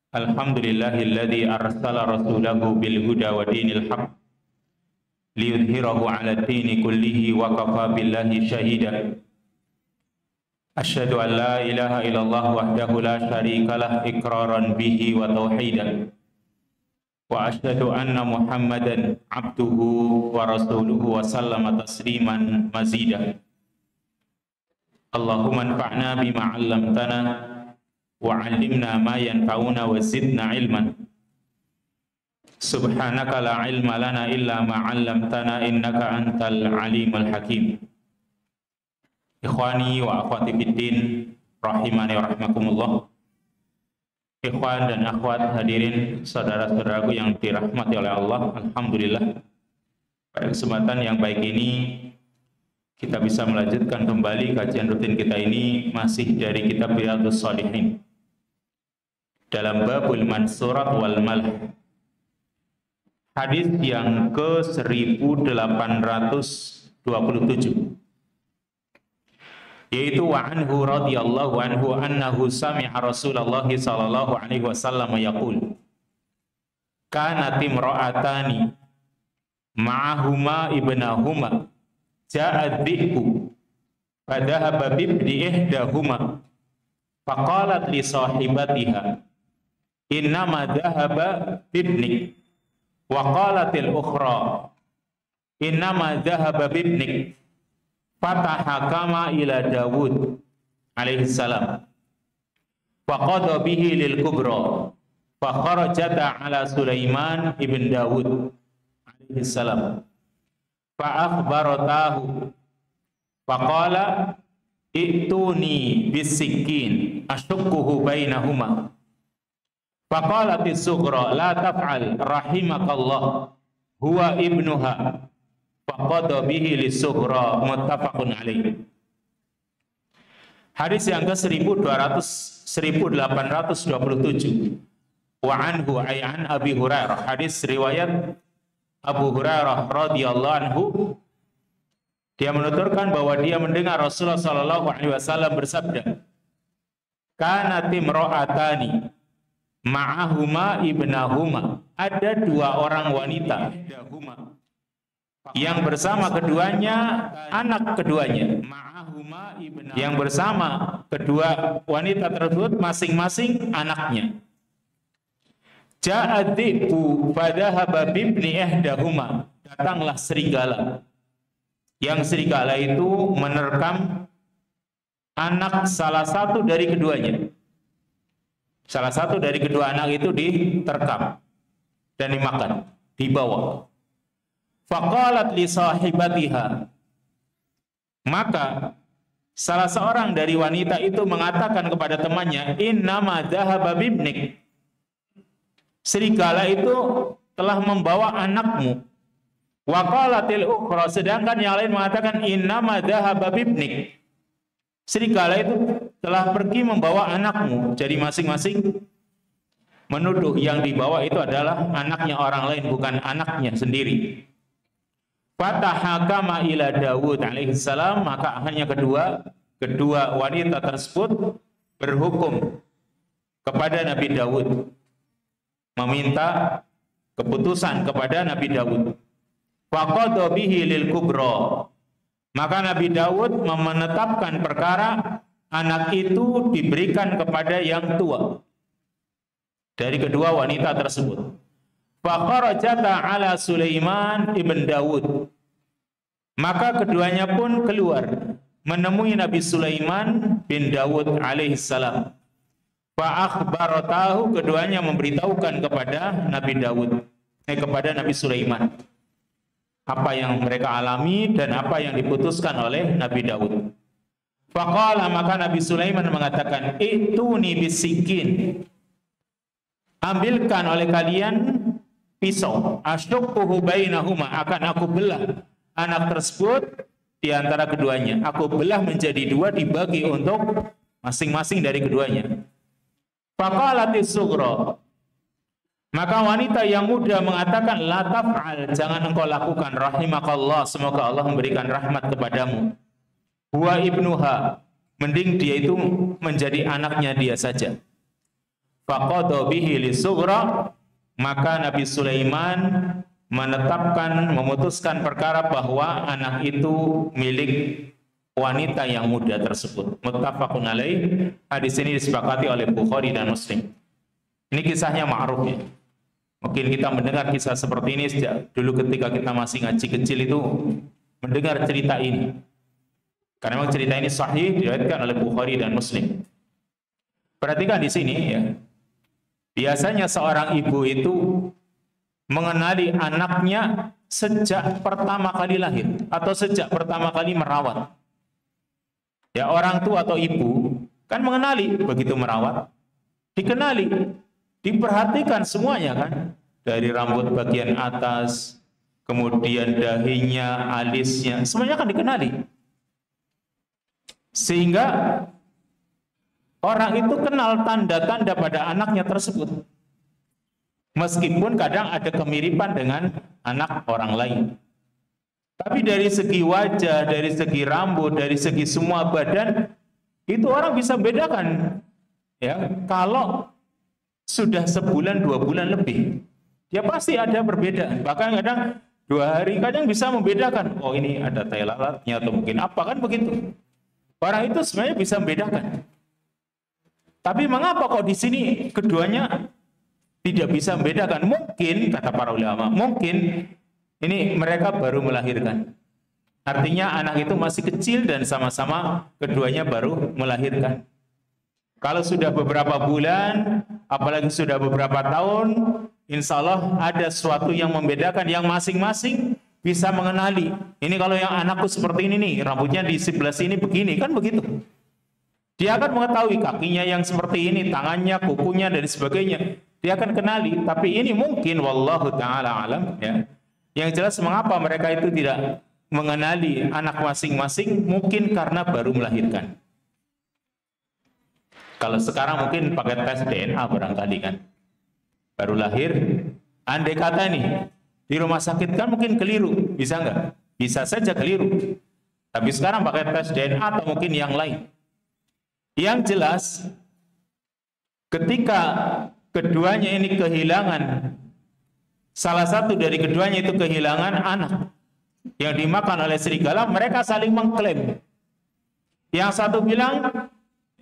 Alhamdulillahilladzi arsala rasulahu bil huda wa dinil haq liyudhhirahu 'ala ad-dini kullihi wa kafa billahi shahida. Asyhadu an la ilaha illallah wahdahu la syarikalah iqraran bihi wa tauhidan. Wa asyhadu anna Muhammadan 'abduhu wa rasuluhu wa sallama tasliman mazida. Allahumma anfa'na bima 'allamtana wa 'allimna ma yanfa'una wa zidna ilman. Subhanaka la ilma lana illa ma 'allamtana innaka antal alimul hakim. Ikhwani wa akhwati fiddin rahimani wa rahimakumullah. Ikhwan dan akhwat hadirin saudara-saudaraku yang dirahmati oleh Allah, alhamdulillah pada kesempatan yang baik ini kita bisa melanjutkan kembali kajian rutin kita ini masih dari kitab Riyadhus Shalihin dalam babul mansurat wal malah. Hadis yang ke 1827, yaitu wa anhu radhiyallahu anhu annahu sami'a Rasulullah sallallahu alaihi wasallam yaqul kanat imra'atani ma'ahuma ibnahuma ja'a dhi'bu fadhahaba bibni ihdahuma faqalat li sahibatiha innama dhahaba bibnik wa qalatil ukhra innama dhahaba bibnik fatahakama ila Dawud alaihi salam wa qada bihi lil kubra fa kharajata ala Sulaiman ibn Dawud alaihi salam fa akhbaratahu fa qala i'tuni bisikin ashukkuhu bainahuma fa qalat as-sughra la taf'al rahimakallah huwa ibnuha faqada bihi lis-sughra muttafaqun alaih. Hadis yang ke 1827, wa anhu ay an Abi Hurairah, hadis riwayat Abu Hurairah radhiyallahu anhu, dia menuturkan bahwa dia mendengar Rasulullah sallallahu alaihi wasallam bersabda, kanat imra'atani ma'ahuma ibnahuma, ada dua orang wanita yang bersama keduanya anak keduanya, yang bersama kedua wanita tersebut masing-masing anaknya. Ja'adhi'bu fadhahaba bibni ihdahuma, datanglah serigala, yang serigala itu menerkam anak salah satu dari keduanya. Salah satu dari kedua anak itu diterkam dan dimakan, dibawa. Faqalat li sahibatiha, maka salah seorang dari wanita itu mengatakan kepada temannya, innama dhahaba bibnik, serigala itu telah membawa anakmu. Wa qalatil ukhra, sedangkan yang lain mengatakan innama dhahaba bibnik, serigala itu telah pergi membawa anakmu. Jadi masing-masing menuduh yang dibawa itu adalah anaknya orang lain, bukan anaknya sendiri. Fatahakama ila Dawud alaihi salam, maka hanya kedua wanita tersebut berhukum kepada Nabi Dawud, meminta keputusan kepada Nabi Dawud. Faqada bihi lil kubra, maka Nabi Dawud menetapkan perkara anak itu diberikan kepada yang tua dari kedua wanita tersebut. Fakharajata ala Sulaiman ibn Dawud, maka keduanya pun keluar menemui Nabi Sulaiman bin Dawud alaihi salam. Fa akhbaratahu, keduanya memberitahukan kepada Nabi Dawud, kepada Nabi Sulaiman, apa yang mereka alami dan apa yang diputuskan oleh Nabi Dawud. Faqala, maka Nabi Sulaiman mengatakan, ituni bisikin, ambilkan oleh kalian pisau, asyukkuhu bainahuma, akan aku belah anak tersebut di antara keduanya. Aku belah menjadi dua, dibagi untuk masing-masing dari keduanya. Faqalatis sughra, maka wanita yang muda mengatakan, la taf'al, jangan engkau lakukan, rahimakallah, semoga Allah memberikan rahmat kepadamu. Huwa ibnuha, mending dia itu menjadi anaknya dia saja. faqada bihi lisughra, maka Nabi Sulaiman menetapkan, memutuskan perkara bahwa anak itu milik wanita yang muda tersebut. Muttafaqun alaih. Hadis ini disepakati oleh Bukhari dan Muslim. Ini kisahnya ma'ruf ya. Mungkin kita mendengar kisah seperti ini sejak dulu ketika kita masih ngaji kecil itu mendengar cerita ini. Karena memang cerita ini sahih diriwayatkan oleh Bukhari dan Muslim. Perhatikan di sini ya. Biasanya seorang ibu itu mengenali anaknya sejak pertama kali lahir atau sejak pertama kali merawat. Ya, orang tua atau ibu kan mengenali begitu merawat, dikenali, diperhatikan semuanya kan, dari rambut bagian atas, kemudian dahinya, alisnya, semuanya kan dikenali. Sehingga orang itu kenal tanda-tanda pada anaknya tersebut. Meskipun kadang ada kemiripan dengan anak orang lain. Tapi dari segi wajah, dari segi rambut, dari segi semua badan, itu orang bisa bedakan. Ya, kalau sudah sebulan, 2 bulan lebih, ya pasti ada perbedaan. Bahkan kadang 2 hari kadang bisa membedakan. Oh, ini ada tai lalatnya atau mungkin apa, kan begitu. Orang itu sebenarnya bisa membedakan. Tapi mengapa kok di sini keduanya tidak bisa membedakan? Mungkin, kata para ulama, mungkin ini mereka baru melahirkan. Artinya anak itu masih kecil dan sama-sama keduanya baru melahirkan. Kalau sudah beberapa bulan, apalagi sudah beberapa tahun, insya Allah ada sesuatu yang membedakan, yang masing-masing bisa mengenali. Ini kalau yang anakku seperti ini nih, rambutnya di sebelah sini begini, kan begitu. Dia akan mengetahui kakinya yang seperti ini, tangannya, kukunya, dan sebagainya. Dia akan kenali. Tapi ini mungkin, wallahu ta'ala alam, ya. Yang jelas mengapa mereka itu tidak mengenali anak masing-masing, mungkin karena baru melahirkan. Kalau sekarang mungkin pakai tes DNA barangkali kan. Baru lahir, andai kata nih, di rumah sakit kan mungkin keliru, bisa nggak? Bisa saja keliru. Tapi sekarang pakai tes DNA atau mungkin yang lain. Yang jelas, ketika keduanya ini kehilangan, salah satu dari keduanya itu kehilangan anak yang dimakan oleh serigala, mereka saling mengklaim. Yang satu bilang,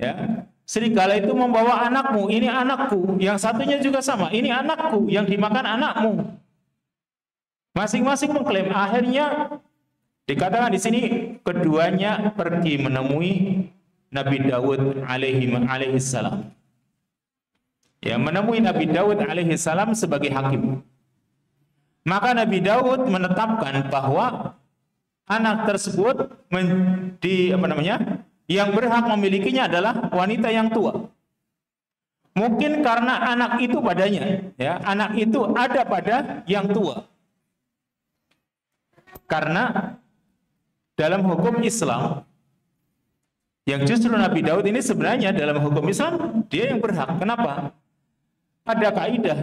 ya, serigala itu membawa anakmu, ini anakku. Yang satunya juga sama, ini anakku, yang dimakan anakmu. Masing-masing mengklaim. Akhirnya dikatakan di sini keduanya pergi menemui Nabi Daud alaihi salam. Ya, menemui Nabi Daud alaihi salam sebagai hakim. Maka Nabi Daud menetapkan bahwa anak tersebut yang berhak memilikinya adalah wanita yang tua. Mungkin karena anak itu padanya, ya, anak itu ada pada yang tua. Karena dalam hukum Islam, yang justru Nabi Daud ini sebenarnya dalam hukum Islam dia yang berhak. Kenapa? Ada kaidah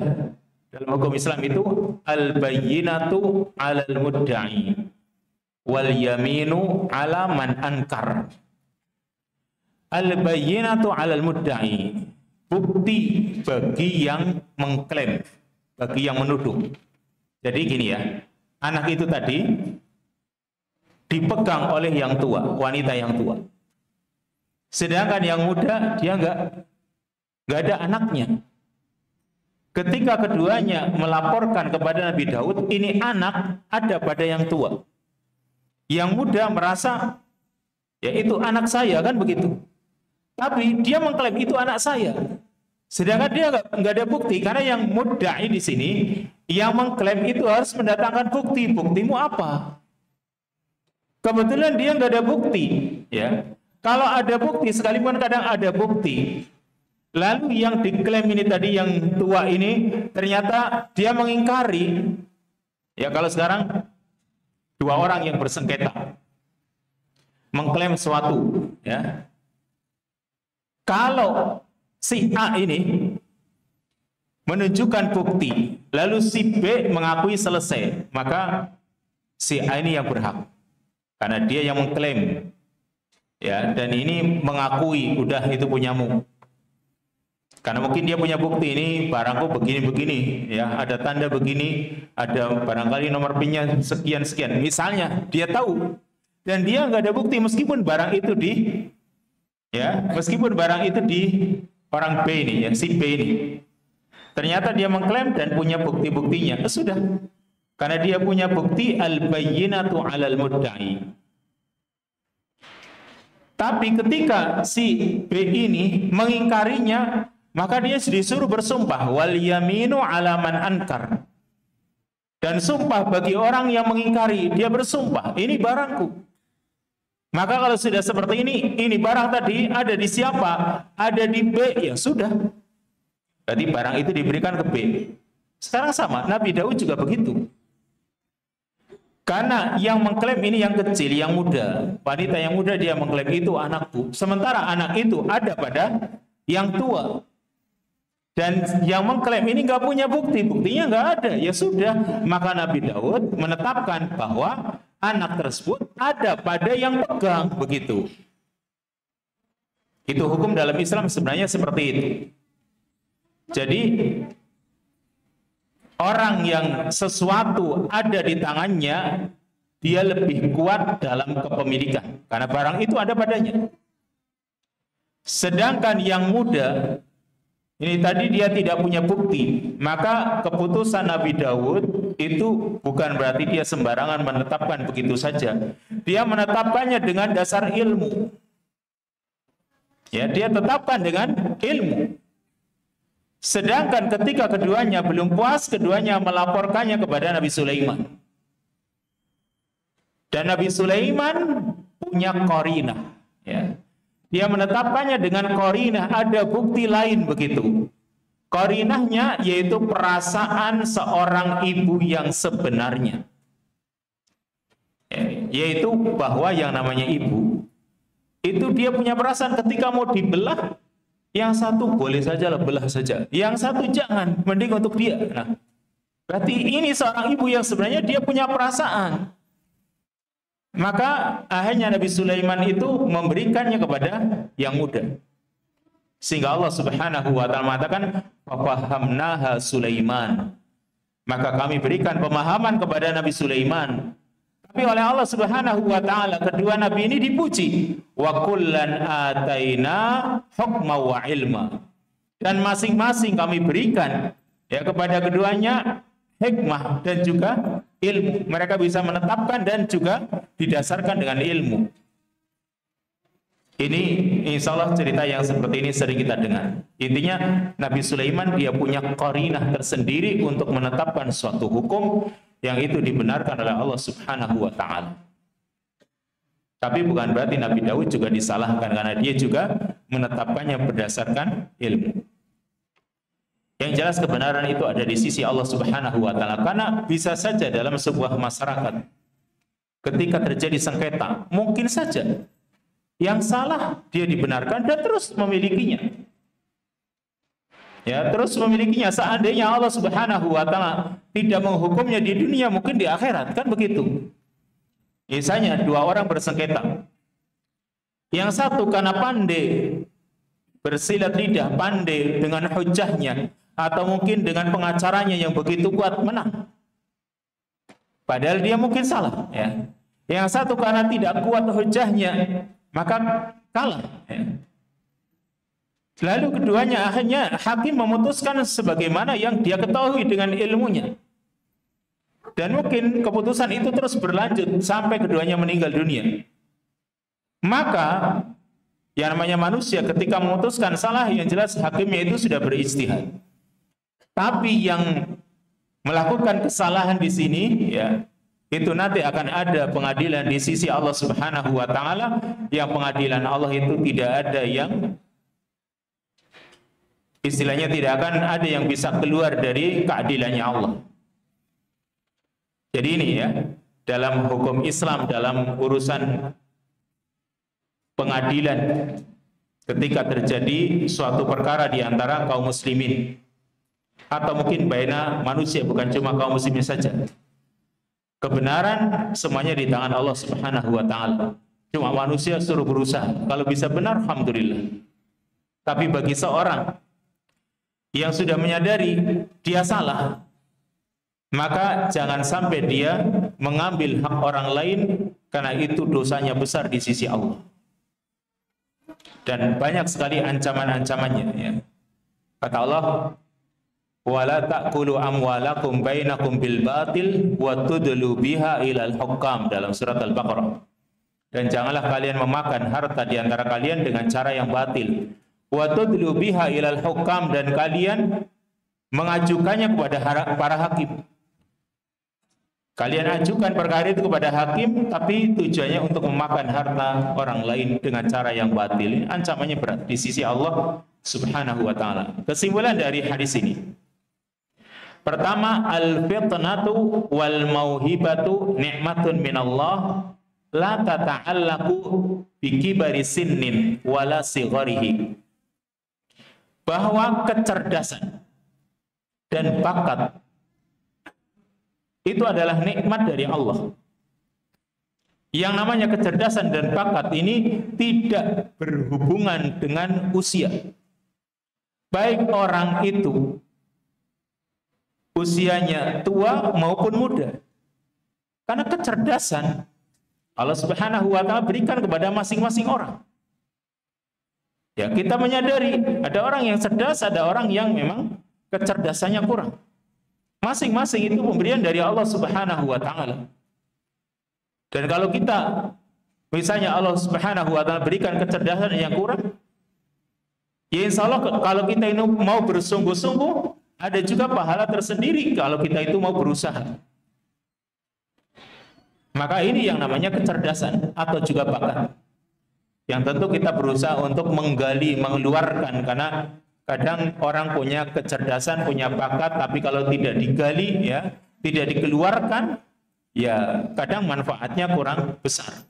dalam hukum Islam itu al-bayyinatu 'alal mudda'i wal yaminu 'ala man ankar. Al-bayyinatu 'alal mudda'i, bukti bagi yang mengklaim, bagi yang menuduh. Jadi gini ya, anak itu tadi dipegang oleh yang tua, wanita yang tua. Sedangkan yang muda dia nggak ada anaknya. Ketika keduanya melaporkan kepada Nabi Daud, ini anak ada pada yang tua. Yang muda merasa, ya itu anak saya, kan begitu. Tapi dia mengklaim itu anak saya. Sedangkan dia nggak ada bukti, karena yang mudda'i di sini, yang mengklaim itu harus mendatangkan bukti. Buktimu apa? Kebetulan dia nggak ada bukti, ya. Kalau ada bukti, sekalipun kadang ada bukti, lalu yang diklaim ini tadi yang tua ini ternyata dia mengingkari. Ya, kalau sekarang 2 orang yang bersengketa mengklaim sesuatu, ya. Kalau si A ini menunjukkan bukti, lalu si B mengakui selesai, maka si A ini yang berhak. Karena dia yang mengklaim. Ya, dan ini mengakui udah itu punyamu. Karena mungkin dia punya bukti, ini barangku begini-begini, ya, ada tanda begini, ada barangkali nomor PIN-nya sekian-sekian. Misalnya, dia tahu. Dan dia nggak ada bukti meskipun barang itu meskipun barang itu di orang B ini, ya, si B ini. Ternyata dia mengklaim dan punya bukti-buktinya. Sudah. Karena dia punya bukti al-bayyinatu 'alal mudda'i. Tapi ketika si B ini mengingkarinya, maka dia disuruh bersumpah, wal yaminu 'ala man ankar. Dan sumpah bagi orang yang mengingkari, dia bersumpah, ini barangku. Maka kalau sudah seperti ini barang tadi ada di siapa? Ada di B, ya sudah. Berarti barang itu diberikan ke B. Sekarang sama, Nabi Daud juga begitu. Karena yang mengklaim ini yang kecil, yang muda, wanita yang muda, dia mengklaim itu anakku. Sementara anak itu ada pada yang tua. Dan yang mengklaim ini nggak punya bukti, buktinya nggak ada, ya sudah. Maka Nabi Daud menetapkan bahwa anak tersebut ada pada yang pegang, begitu. Itu hukum dalam Islam sebenarnya seperti itu. Jadi orang yang sesuatu ada di tangannya, dia lebih kuat dalam kepemilikan karena barang itu ada padanya. Sedangkan yang muda ini tadi dia tidak punya bukti, maka keputusan Nabi Daud itu bukan berarti dia sembarangan menetapkan begitu saja. Dia menetapkannya dengan dasar ilmu. Ya, dia tetapkan dengan ilmu. Sedangkan ketika keduanya belum puas, keduanya melaporkannya kepada Nabi Sulaiman. Dan Nabi Sulaiman punya qarinah, ya. Dia menetapkannya dengan qarinah, ada bukti lain begitu. Qarinahnya yaitu perasaan seorang ibu yang sebenarnya. Yaitu bahwa yang namanya ibu, itu dia punya perasaan ketika mau dibelah, yang satu boleh saja lah, belah saja. Yang satu jangan, mending untuk dia. Nah, berarti ini seorang ibu yang sebenarnya dia punya perasaan. Maka akhirnya Nabi Sulaiman itu memberikannya kepada yang muda. Sehingga Allah Subhanahu wa taala mengatakan, "Fahamnaha Sulaiman." Maka kami berikan pemahaman kepada Nabi Sulaiman. Tapi oleh Allah Subhanahu wa taala kedua nabi ini dipuji, "Wa kullan ataina hukma wa ilma." Dan masing-masing kami berikan ya kepada keduanya hikmah dan juga ilmu. Mereka bisa menetapkan dan juga didasarkan dengan ilmu. Ini insya Allah cerita yang seperti ini sering kita dengar. Intinya Nabi Sulaiman dia punya qarinah tersendiri untuk menetapkan suatu hukum yang itu dibenarkan oleh Allah Subhanahu wa taala. Tapi bukan berarti Nabi Daud juga disalahkan karena dia juga menetapkannya berdasarkan ilmu. Yang jelas kebenaran itu ada di sisi Allah Subhanahu wa taala, karena bisa saja dalam sebuah masyarakat ketika terjadi sengketa, mungkin saja yang salah dia dibenarkan dan terus memilikinya. Ya, terus memilikinya. Seandainya Allah Subhanahu wa taala tidak menghukumnya di dunia, mungkin di akhirat, kan begitu. Misalnya dua orang bersengketa. Yang satu karena pandai bersilat lidah, pandai dengan hujahnya, atau mungkin dengan pengacaranya yang begitu kuat menang. Padahal dia mungkin salah, ya. Yang satu karena tidak kuat hujahnya, maka kalah, ya. Lalu keduanya akhirnya hakim memutuskan sebagaimana yang dia ketahui dengan ilmunya. Dan mungkin keputusan itu terus berlanjut sampai keduanya meninggal dunia. Maka yang namanya manusia ketika memutuskan salah, yang jelas hakimnya itu sudah beristihad. Tapi yang melakukan kesalahan di sini, ya, itu nanti akan ada pengadilan di sisi Allah Subhanahu wa taala, yang pengadilan Allah itu tidak ada yang istilahnya tidak akan ada yang bisa keluar dari keadilannya Allah. Jadi ini ya, dalam hukum Islam, dalam urusan pengadilan ketika terjadi suatu perkara di antara kaum muslimin atau mungkin baina manusia, bukan cuma kaum muslimin saja. Kebenaran semuanya di tangan Allah Subhanahu wa taala. Cuma manusia suruh berusaha. Kalau bisa benar alhamdulillah. Tapi bagi seorang yang sudah menyadari dia salah, maka jangan sampai dia mengambil hak orang lain, karena itu dosanya besar di sisi Allah. Dan banyak sekali ancaman-ancamannya, ya. Kata Allah, wala ta'kulu amwalakum bainakum bil batil wa tudlu biha ilal hukam, dalam surat Al-Baqarah. Dan janganlah kalian memakan harta di antara kalian dengan cara yang batil. Wa tudlu biha ilal hukam, dan kalian mengajukannya kepada para hakim. Kalian ajukan perkara itu kepada hakim, tapi tujuannya untuk memakan harta orang lain dengan cara yang batil. Ancamannya berat di sisi Allah Subhanahu wa ta'ala. Kesimpulan dari hadis ini, pertama, al-fitnatu wal mauhibatu ni'matun minallah la tata'allaku bi kibari sinnin wala sigharihi. Bahwa kecerdasan dan bakat itu adalah nikmat dari Allah. Yang namanya kecerdasan dan bakat ini tidak berhubungan dengan usia. Baik orang itu usianya tua maupun muda. Karena kecerdasan Allah Subhanahu wa ta'ala berikan kepada masing-masing orang. Ya, kita menyadari ada orang yang cerdas, ada orang yang memang kecerdasannya kurang. Masing-masing itu pemberian dari Allah Subhanahu wa ta'ala. Dan kalau kita misalnya Allah Subhanahu wa ta'ala berikan kecerdasan yang kurang, ya insya Allah kalau kita ini mau bersungguh-sungguh, ada juga pahala tersendiri kalau kita itu mau berusaha. Maka ini yang namanya kecerdasan atau juga bakat, yang tentu kita berusaha untuk menggali, mengeluarkan. Karena kadang orang punya kecerdasan, punya bakat, tapi kalau tidak digali, ya, tidak dikeluarkan, ya kadang manfaatnya kurang besar.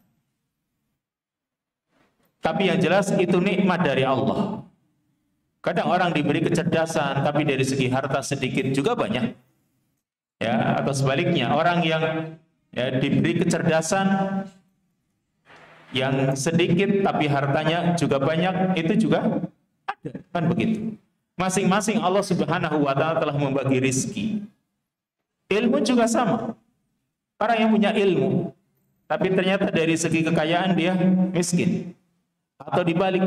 Tapi yang jelas itu nikmat dari Allah. Kadang orang diberi kecerdasan, tapi dari segi harta sedikit juga banyak. Ya, atau sebaliknya, orang yang ya, diberi kecerdasan yang sedikit tapi hartanya juga banyak, itu juga ada, kan begitu. Masing-masing Allah Subhanahu wa ta'ala telah membagi rizki. Ilmu juga sama. Orang yang punya ilmu, tapi ternyata dari segi kekayaan dia miskin. Atau dibalik,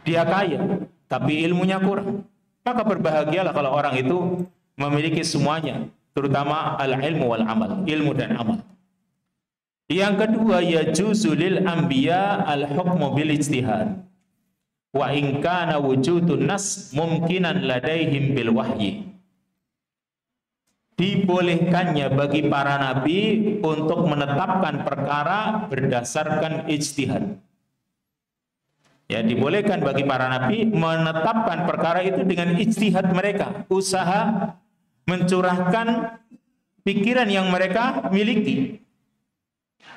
dia kaya, tapi ilmunya kurang. Maka berbahagialah kalau orang itu memiliki semuanya, terutama al-ilmu wal amal, ilmu dan amal. Yang kedua, yajuzu lil anbiya al-hukmu bil ijtihad. Wa in kana wujudun nas mumkinan ladaihim bil wahyi. Dibolehkannya bagi para nabi untuk menetapkan perkara berdasarkan ijtihad. Ya, dibolehkan bagi para nabi menetapkan perkara itu dengan ijtihad mereka, usaha mencurahkan pikiran yang mereka miliki.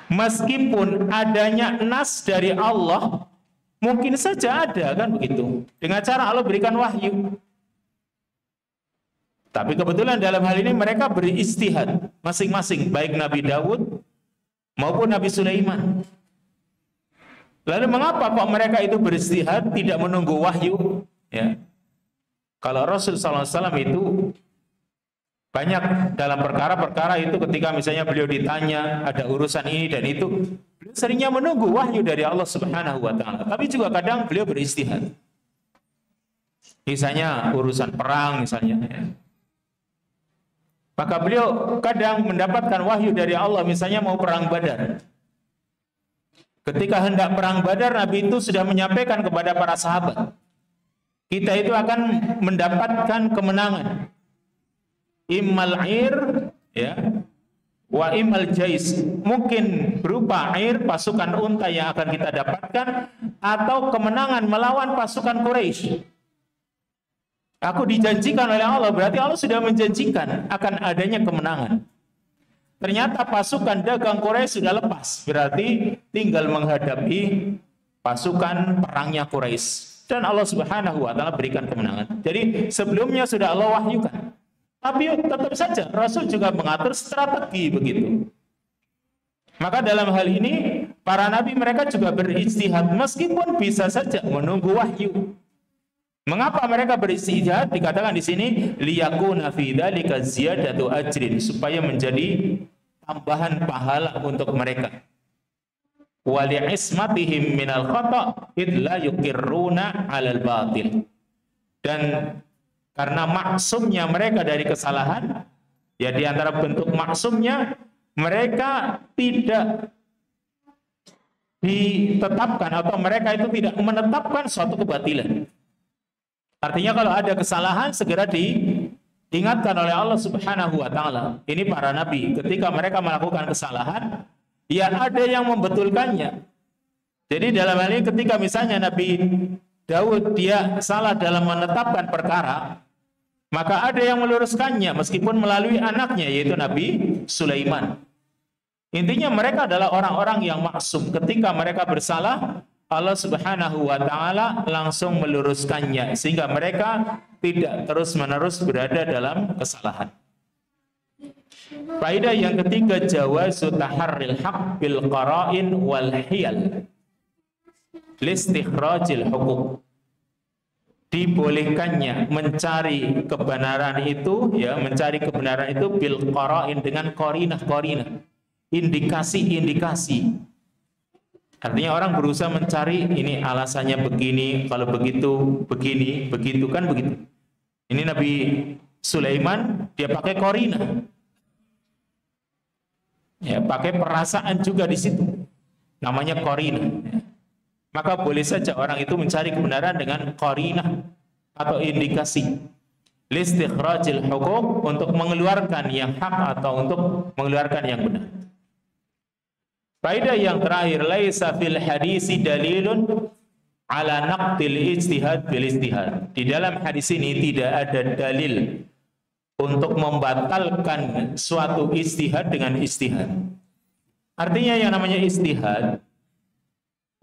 Meskipun adanya nas dari Allah, mungkin saja ada, kan begitu, dengan cara Allah berikan wahyu. Tapi kebetulan dalam hal ini mereka beristihad masing-masing, baik Nabi Daud maupun Nabi Sulaiman. Lalu mengapa kok mereka itu beristihad tidak menunggu wahyu? Ya. Kalau Rasul SAW itu banyak dalam perkara-perkara itu, ketika misalnya beliau ditanya ada urusan ini dan itu, beliau seringnya menunggu wahyu dari Allah Subhanahu wa ta'ala. Tapi juga kadang beliau beristihad. Misalnya urusan perang misalnya, ya. Maka beliau kadang mendapatkan wahyu dari Allah, misalnya mau perang Badar. Ketika hendak perang Badar, Nabi itu sudah menyampaikan kepada para sahabat, kita itu akan mendapatkan kemenangan. Immal air, ya, wa immal jais. Mungkin berupa air, pasukan unta yang akan kita dapatkan, atau kemenangan melawan pasukan Quraisy. Aku dijanjikan oleh Allah, berarti Allah sudah menjanjikan akan adanya kemenangan. Ternyata pasukan dagang Quraisy sudah lepas, berarti tinggal menghadapi pasukan perangnya Quraisy. Dan Allah Subhanahu wa ta'ala berikan kemenangan. Jadi sebelumnya sudah Allah wahyukan. Tapi tetap saja Rasul juga mengatur strategi begitu. Maka dalam hal ini para nabi mereka juga berijtihad, meskipun bisa saja menunggu wahyu. Mengapa mereka beristihad? Dikatakan di sini liyakuna fi dzalika ziyadatu ajrin, supaya menjadi tambahan pahala untuk mereka. Wa li'ismatihim minal khata' id la yuqirruna 'alal batil. Dan karena maksumnya mereka dari kesalahan, ya di antara bentuk maksumnya mereka tidak ditetapkan atau mereka itu tidak menetapkan suatu kebatilan. Artinya kalau ada kesalahan segera diingatkan oleh Allah Subhanahu wa taala. Ini para nabi ketika mereka melakukan kesalahan, ya ada yang membetulkannya. Jadi dalam hal ini ketika misalnya Nabi Daud dia salah dalam menetapkan perkara, maka ada yang meluruskannya meskipun melalui anaknya yaitu Nabi Sulaiman. Intinya mereka adalah orang-orang yang maksum. Ketika mereka bersalah, Allah Subhanahu wa taala langsung meluruskannya sehingga mereka tidak terus-menerus berada dalam kesalahan. Faedah yang ketiga, jawazu taharril haq bil qara'in wal hiyal listikhrajil huquq. Dibolehkannya mencari kebenaran itu, ya, mencari kebenaran itu bil qara'in, dengan qarinah-qarinah, indikasi-indikasi. Artinya orang berusaha mencari ini alasannya begini, kalau begitu begini, begitu kan begitu. Ini Nabi Sulaiman dia pakai qarinah. Ya, pakai perasaan juga di situ. Namanya qarinah. Maka boleh saja orang itu mencari kebenaran dengan qarinah atau indikasi. Listikhrajil huquq, untuk mengeluarkan yang hak atau untuk mengeluarkan yang benar. Faedah yang terakhir, laisa fil hadisi dalilun ala naqdil ijtihad bil ijtihad. Di dalam hadis ini tidak ada dalil untuk membatalkan suatu ijtihad dengan ijtihad. Artinya yang namanya ijtihad,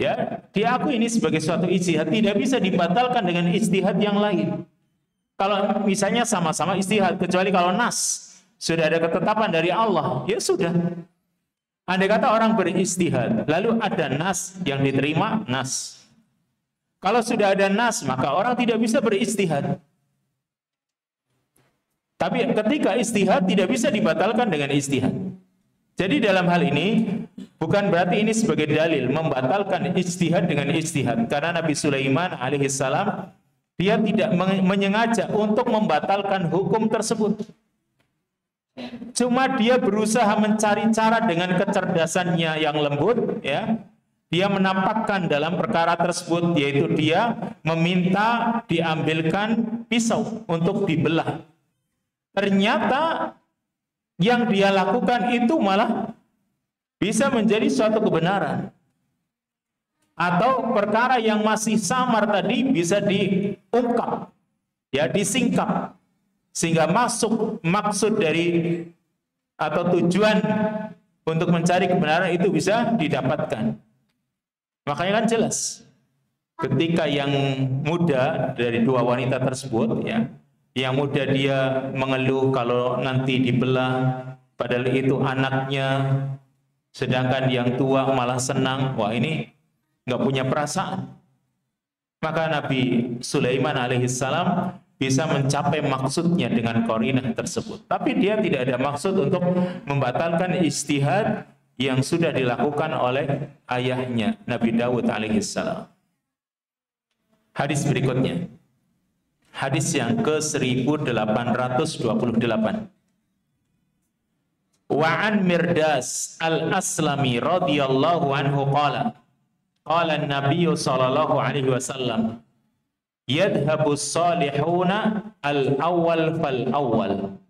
ya, diakui ini sebagai suatu ijtihad, tidak bisa dibatalkan dengan ijtihad yang lain. Kalau misalnya sama-sama ijtihad, kecuali kalau nas sudah ada ketetapan dari Allah, ya sudah. Andai kata orang berijtihad, lalu ada nas yang diterima, nas. Kalau sudah ada nas, maka orang tidak bisa berijtihad. Tapi ketika ijtihad tidak bisa dibatalkan dengan ijtihad. Jadi dalam hal ini bukan berarti ini sebagai dalil membatalkan ijtihad dengan ijtihad, karena Nabi Sulaiman alaihissalam dia tidak menyengaja untuk membatalkan hukum tersebut. Cuma dia berusaha mencari cara dengan kecerdasannya yang lembut, ya. Dia menampakkan dalam perkara tersebut, yaitu dia meminta diambilkan pisau untuk dibelah. Ternyata yang dia lakukan itu malah bisa menjadi suatu kebenaran. Atau perkara yang masih samar tadi bisa diungkap, ya, disingkap, sehingga masuk maksud dari atau tujuan untuk mencari kebenaran itu bisa didapatkan. Makanya kan jelas ketika yang muda dari dua wanita tersebut, ya, yang muda dia mengeluh kalau nanti dibelah, padahal itu anaknya, sedangkan yang tua malah senang. Wah, ini nggak punya perasaan. Maka Nabi Sulaiman alaihissalam bisa mencapai maksudnya dengan qarinah tersebut. Tapi dia tidak ada maksud untuk membatalkan ijtihad yang sudah dilakukan oleh ayahnya Nabi Daud alaihissalam. Hadis berikutnya, hadis yang ke-1828. Wa an Mirdas al-Aslami radhiyallahu anhu qala an-nabiy sallallahu alaihi wasallam yadhhabu as-salihuna al-awwal fal-awwal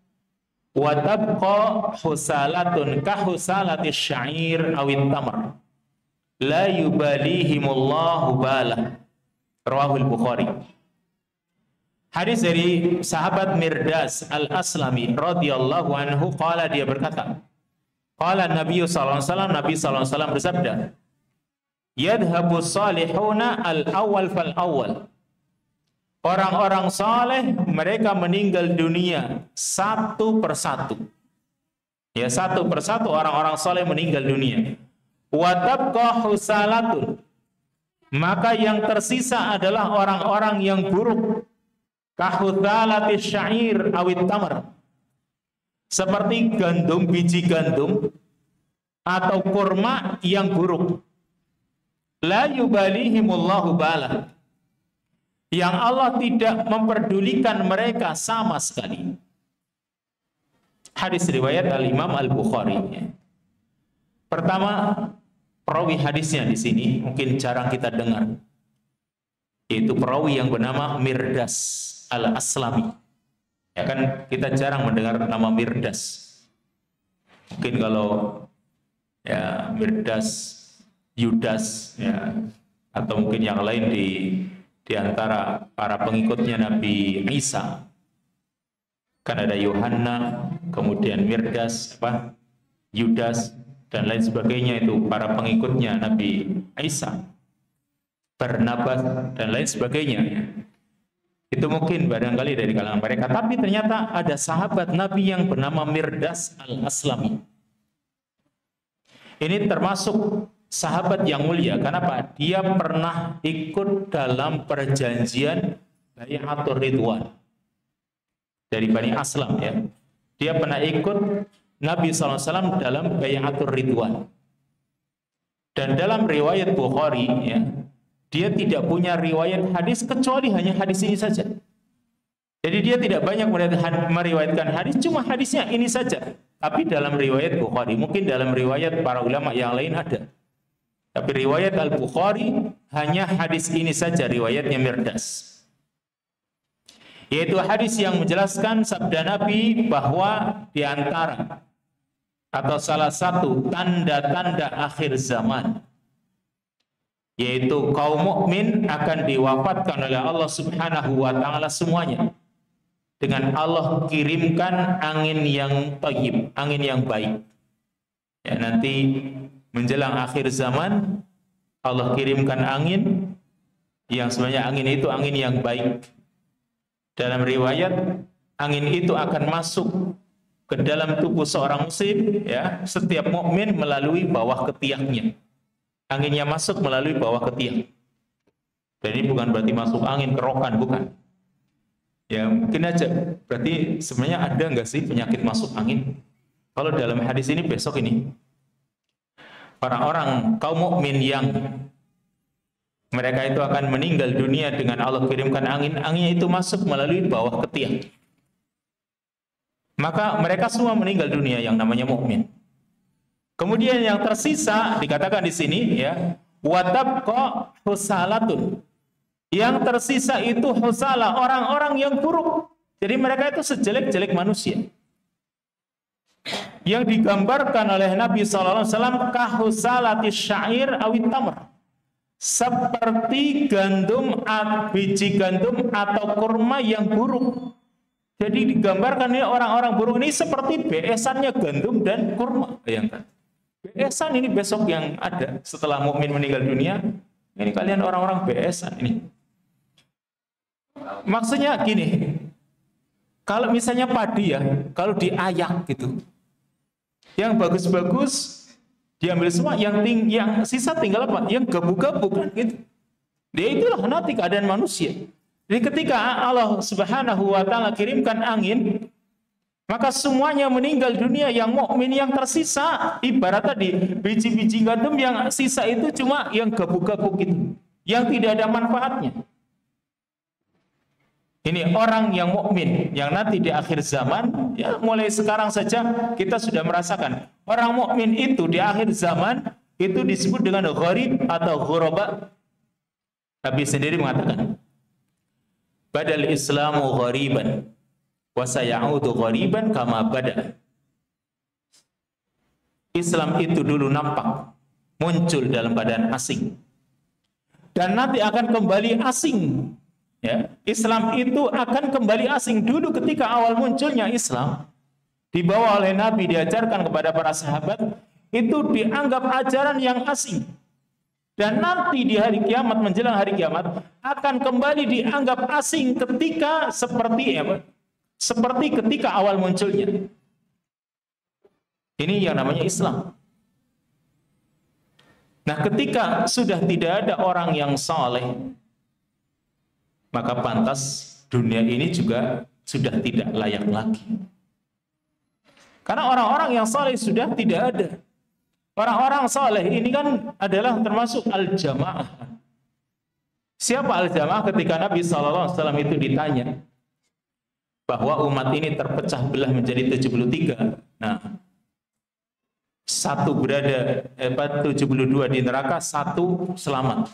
wa tabqa husalatun ka husalati asy-sya'ir awit tamar la yubalihimullahu balah. Rawahul Bukhari. Hadis dari sahabat Mirdas al-Aslami radhiyallahu anhu, qala, dia berkata, qala Nabi sallallahu alaihi wasallam, Nabi sallallahu alaihi wasallam bersabda, yadhhabu salihuna al-awwal fal-awwal. Orang-orang saleh mereka meninggal dunia satu persatu. Ya, satu persatu orang-orang saleh meninggal dunia. Wa tabqa husalatun. maka yang tersisa adalah orang-orang yang buruk, kahuthalati syair awit tamar, seperti gandum, biji gandum atau kurma yang buruk. La yubalihimullahu bala, yang Allah tidak memperdulikan mereka sama sekali. Hadis riwayat Al-Imam Al-Bukhari. Pertama, perawi hadisnya di sini mungkin jarang kita dengar, yaitu perawi yang bernama Mirdas Al-Aslami. Ya kan, kita jarang mendengar nama Mirdas. Mungkin kalau ya Mirdas, Yudas, ya, atau mungkin yang lain di antara para pengikutnya Nabi Isa, kan ada Yohanna, kemudian Mirdas, Yudas, dan lain sebagainya, itu para pengikutnya Nabi Isa, Barnabas, dan lain sebagainya. Itu mungkin barangkali dari kalangan mereka, tapi ternyata ada sahabat Nabi yang bernama Mirdas Al-Aslami. Ini termasuk sahabat yang mulia. Kenapa? Dia pernah ikut dalam perjanjian Bai'atur Ridwan dari Bani Aslam, ya. Dia pernah ikut Nabi SAW dalam Bai'atur Ridwan. Dan dalam riwayat Bukhari, ya, dia tidak punya riwayat hadis kecuali hanya hadis ini saja. Jadi dia tidak banyak meriwayatkan hadis, cuma hadisnya ini saja. Tapi dalam riwayat Bukhari, mungkin dalam riwayat para ulama yang lain ada. Tapi riwayat Al-Bukhari hanya hadis ini saja, riwayatnya Mirdas. Yaitu hadis yang menjelaskan sabda Nabi bahwa di antara atau salah satu tanda-tanda akhir zaman, yaitu kaum mukmin akan diwafatkan oleh Allah Subhanahu wa taala semuanya, dengan Allah kirimkan angin yang thayyib, angin yang baik. Ya, nanti menjelang akhir zaman Allah kirimkan angin yang sebenarnya angin itu angin yang baik. Dalam riwayat, angin itu akan masuk ke dalam tubuh seorang muslim, ya, setiap mukmin melalui bawah ketiaknya. Anginnya masuk melalui bawah ketiak. Dan ini bukan berarti masuk angin kerokan, bukan. Ya mungkin aja, berarti sebenarnya ada nggak sih penyakit masuk angin? Kalau dalam hadis ini besok ini, orang-orang kaum mukmin yang mereka itu akan meninggal dunia dengan Allah kirimkan angin, anginnya itu masuk melalui bawah ketiak. Maka mereka semua meninggal dunia yang namanya mukmin. Kemudian yang tersisa dikatakan di sini, ya, watabqa husalatun. Yang tersisa itu husala, orang-orang yang buruk. Jadi mereka itu sejelek-jelek manusia. Yang digambarkan oleh Nabi SAW kahusalati syair awit tamar, seperti gandum, biji gandum atau kurma yang buruk. Jadi digambarkan ini orang-orang buruk ini seperti beesannya gandum dan kurma. Bayangkan, beesan ini besok yang ada setelah mukmin meninggal dunia. Ini kalian orang-orang beesan ini. Maksudnya gini, kalau misalnya padi, ya, kalau diayak gitu, yang bagus-bagus diambil semua, yang sisa tinggal apa? Yang gabu-gabu kan gitu. Dia itulah nanti keadaan manusia. Jadi ketika Allah Subhanahu wa taala kirimkan angin, maka semuanya meninggal dunia. Yang mukmin yang tersisa ibarat tadi biji-biji gandum, yang sisa itu cuma yang gabu-gabu gitu, yang tidak ada manfaatnya. Ini orang yang mukmin yang nanti di akhir zaman, ya, mulai sekarang saja kita sudah merasakan orang mukmin itu di akhir zaman itu disebut dengan gharib atau ghuraba. Nabi sendiri mengatakan, badal islamu ghariban wa sayaudu ghariban kama bada. Islam itu dulu nampak muncul dalam badan asing dan nanti akan kembali asing. Ya, Islam itu akan kembali asing. Dulu ketika awal munculnya Islam, dibawa oleh Nabi, diajarkan kepada para sahabat, itu dianggap ajaran yang asing. Dan nanti di hari kiamat, menjelang hari kiamat, akan kembali dianggap asing ketika seperti ketika awal munculnya. Ini yang namanya Islam. Nah, ketika sudah tidak ada orang yang saleh, maka pantas dunia ini juga sudah tidak layak lagi. Karena orang-orang yang saleh sudah tidak ada. Orang-orang saleh ini kan adalah termasuk al-jamaah. Siapa al-jamaah? Ketika Nabi SAW itu ditanya bahwa umat ini terpecah belah menjadi 73. Nah, satu berada 72 di neraka, satu selamat.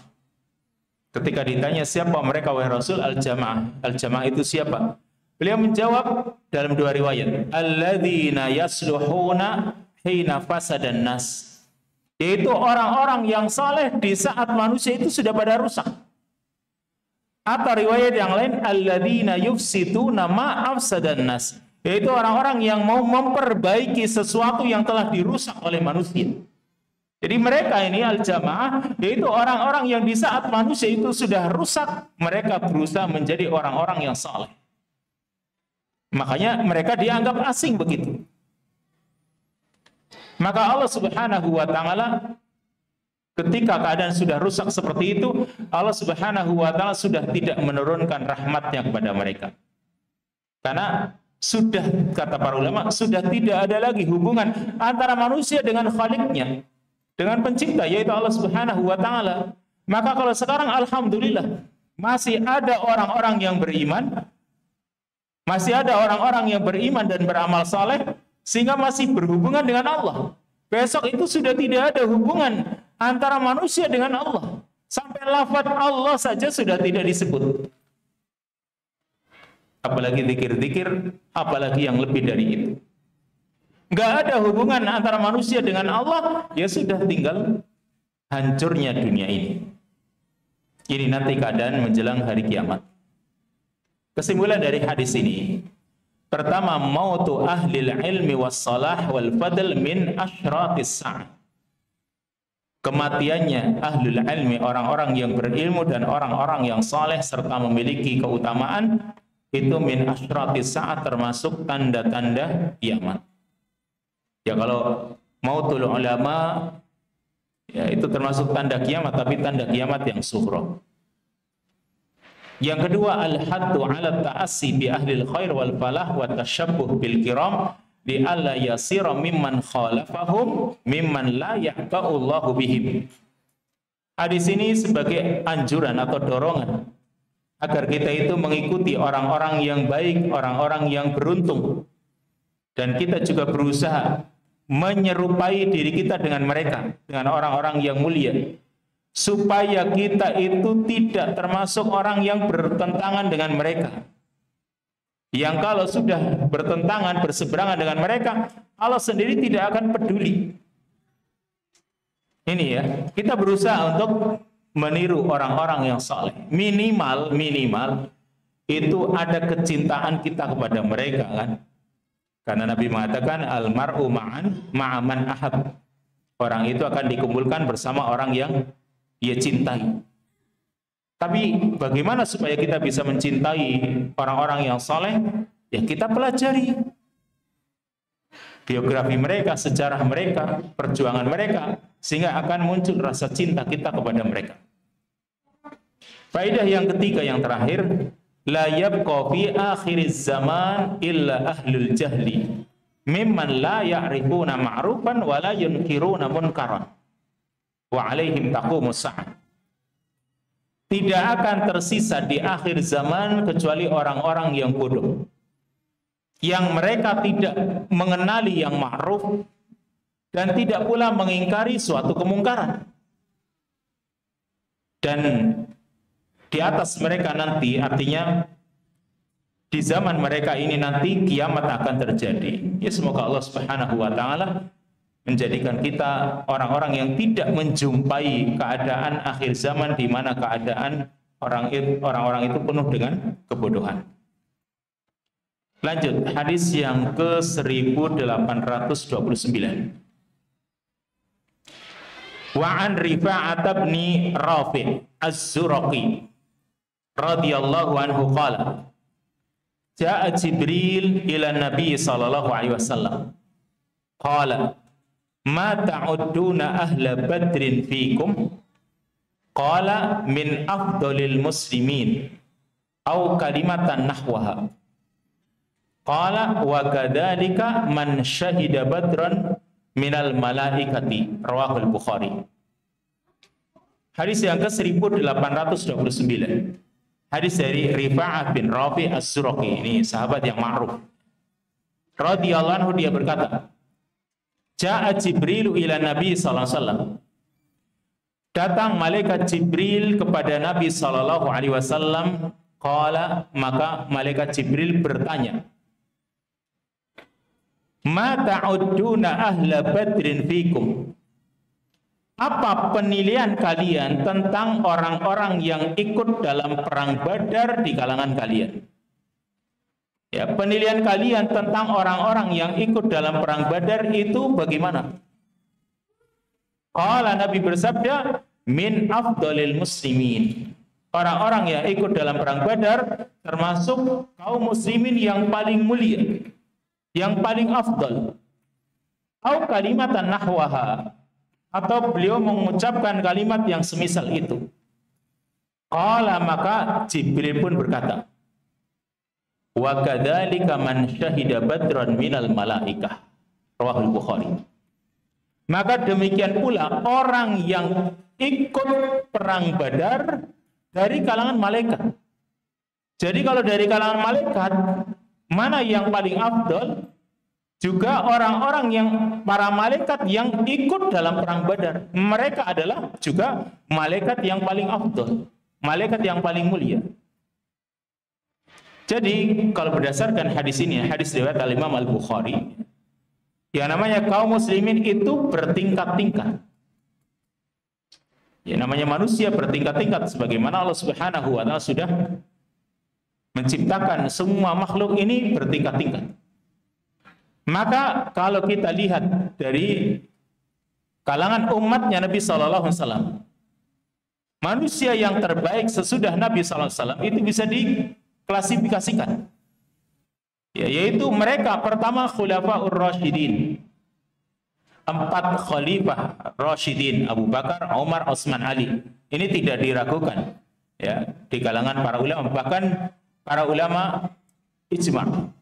Ketika ditanya siapa mereka wahai Rasul, al-jamaah. Al-jamaah itu siapa? Beliau menjawab dalam dua riwayat, alladzina yasluhuna hina fasadan nas. Yaitu orang-orang yang saleh di saat manusia itu sudah pada rusak. Atau riwayat yang lain, alladzina yufsiduna ma afsadan nas. Yaitu orang-orang yang mau memperbaiki sesuatu yang telah dirusak oleh manusia. Jadi mereka ini al-jamaah, yaitu orang-orang yang di saat manusia itu sudah rusak, mereka berusaha menjadi orang-orang yang saleh. Makanya mereka dianggap asing begitu. Maka Allah Subhanahu wa taala ketika keadaan sudah rusak seperti itu, Allah Subhanahu wa taala sudah tidak menurunkan rahmatnya kepada mereka. Karena sudah, kata para ulama, sudah tidak ada lagi hubungan antara manusia dengan Khalik-nya, dengan pencipta, yaitu Allah Subhanahu wa taala. Maka kalau sekarang alhamdulillah masih ada orang-orang yang beriman, masih ada orang-orang yang beriman dan beramal saleh sehingga masih berhubungan dengan Allah. Besok itu sudah tidak ada hubungan antara manusia dengan Allah. Sampai lafaz Allah saja sudah tidak disebut. Apalagi zikir-zikir, apalagi yang lebih dari itu. Nggak ada hubungan antara manusia dengan Allah, ya sudah tinggal hancurnya dunia ini. Ini nanti keadaan menjelang hari kiamat. Kesimpulan dari hadis ini, pertama, mautu ahlil ilmi wassalah wal fadl min asyratis sa'ah. Kematiannya ahlul ilmi, orang-orang yang berilmu dan orang-orang yang saleh serta memiliki keutamaan, itu min asyratis sa'ah, termasuk tanda-tanda kiamat. Ya kalau mautul ulama, ya itu termasuk tanda kiamat, tapi tanda kiamat yang sughra. Yang kedua, al-haddu ala ta'assi bi ahlil khair wal falah wa tashabbuh bil kiram li alla yasira mimman khalafahum mimman la ya'ba'ullahu bihim. Hadis ini sebagai anjuran atau dorongan agar kita itu mengikuti orang-orang yang baik, orang-orang yang beruntung, dan kita juga berusaha menyerupai diri kita dengan mereka, dengan orang-orang yang mulia, supaya kita itu tidak termasuk orang yang bertentangan dengan mereka. Yang kalau sudah bertentangan, berseberangan dengan mereka, Allah sendiri tidak akan peduli. Ini ya, kita berusaha untuk meniru orang-orang yang saleh. Minimal itu ada kecintaan kita kepada mereka, kan? Karena Nabi mengatakan al-mar'u ma'aman ahab. Orang itu akan dikumpulkan bersama orang yang dia cintai. Tapi bagaimana supaya kita bisa mencintai orang-orang yang saleh? Ya kita pelajari biografi mereka, sejarah mereka, perjuangan mereka, sehingga akan muncul rasa cinta kita kepada mereka. Faedah yang ketiga, yang terakhir, la yabqa fi akhiriz zaman illa ahlul jahli mimman la ya'rifuna ma'rufan wa la yunkiruna munkaran wa alaihim taqumus sa'ah. Tidak akan tersisa di akhir zaman kecuali orang-orang yang bodoh, yang mereka tidak mengenali yang ma'ruf dan tidak pula mengingkari suatu kemungkaran. Dan di atas mereka nanti, artinya di zaman mereka ini nanti kiamat akan terjadi. Ya semoga Allah Subhanahu wa taala menjadikan kita orang-orang yang tidak menjumpai keadaan akhir zaman di mana keadaan orang-orang itu penuh dengan kebodohan. Lanjut, hadis yang ke-1829. Wa an Rifa'at bin Rafi' Az-Zuraqi radhiyallahu anhu qala Ja'a Jibril ila Nabi sallallahu alaihi wasallam qala ma ta'udduna ahla badrin fikum? Qala min afdalil muslimin au kalimatan nahwaha. Qala wa kadzalika man syahida badran minal malaikati. Rawahul Bukhari. Hadis yang ke-1829. Hadis dari Rifa'ah bin Rafi As-Suraqi. Ini sahabat yang ma'ruf. Radhiyallahu anhu, dia berkata, Ja'a Jibrilu ila Nabi sallallahu alaihi wasallam. Datang malaikat Jibril kepada Nabi sallallahu alaihi wasallam. Qala, maka malaikat Jibril bertanya, ma ta'udduna ahla badrin fikum? Apa penilaian kalian tentang orang-orang yang ikut dalam perang Badar di kalangan kalian? Ya, penilaian kalian tentang orang-orang yang ikut dalam perang Badar itu bagaimana? Qala, Nabi bersabda, min afdalil muslimin. Orang-orang yang ikut dalam perang Badar termasuk kaum muslimin yang paling mulia, yang paling afdal. Au kalimatan nahwaha, atau beliau mengucapkan kalimat yang semisal itu. Qala, maka Jibril pun berkata, wa kadzalika man syahida badran minal malaikah. Rawahul Bukhari. Maka demikian pula orang yang ikut perang Badar dari kalangan malaikat. Jadi kalau dari kalangan malaikat, mana yang paling afdal? Juga orang-orang yang para malaikat yang ikut dalam perang Badar, mereka adalah juga malaikat yang paling afdal, malaikat yang paling mulia. Jadi kalau berdasarkan hadis ini, hadis riwayat Al-Imam Al-Bukhari, yang namanya kaum muslimin itu bertingkat-tingkat. Ya, namanya manusia bertingkat-tingkat, sebagaimana Allah Subhanahu wa taala sudah menciptakan semua makhluk ini bertingkat-tingkat. Maka kalau kita lihat dari kalangan umatnya Nabi sallallahu alaihi wasallam, manusia yang terbaik sesudah Nabi sallallahu alaihi wasallam itu bisa diklasifikasikan. Ya, yaitu mereka pertama khulafaur rasyidin. 4 khalifah rasyidin, Abu Bakar, Umar, Utsman, Ali. Ini tidak diragukan ya di kalangan para ulama, bahkan para ulama ijma'.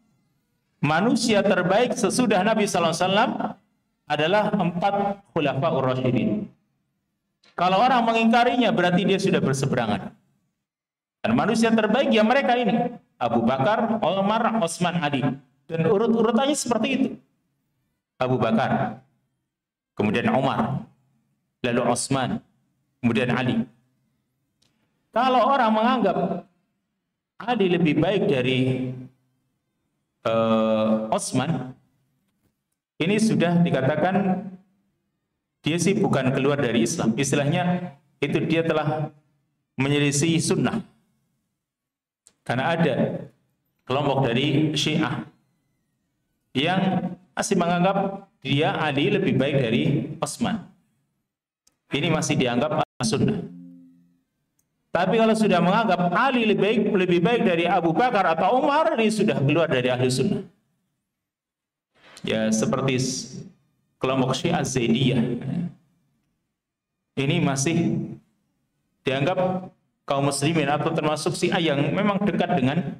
Manusia terbaik sesudah Nabi sallallahu alaihi wasallam adalah 4 khulafaur rasyidin. Kalau orang mengingkarinya berarti dia sudah berseberangan. Dan manusia terbaik ya mereka ini, Abu Bakar, Umar, Utsman, Ali. Dan urut-urutannya seperti itu. Abu Bakar, kemudian Umar, lalu Utsman, kemudian Ali. Kalau orang menganggap Ali lebih baik dari Utsman, ini sudah dikatakan dia sih bukan keluar dari Islam. Istilahnya itu dia telah menyelisih sunnah. Karena ada kelompok dari Syiah yang masih menganggap dia Ali lebih baik dari Utsman. Ini masih dianggap sunnah. Tapi kalau sudah menganggap Ali lebih baik dari Abu Bakar atau Umar, ini sudah keluar dari ahli sunnah. Ya, seperti kelompok Syiah Zaidiyah. Ini masih dianggap kaum muslimin atau termasuk Syiah yang memang dekat dengan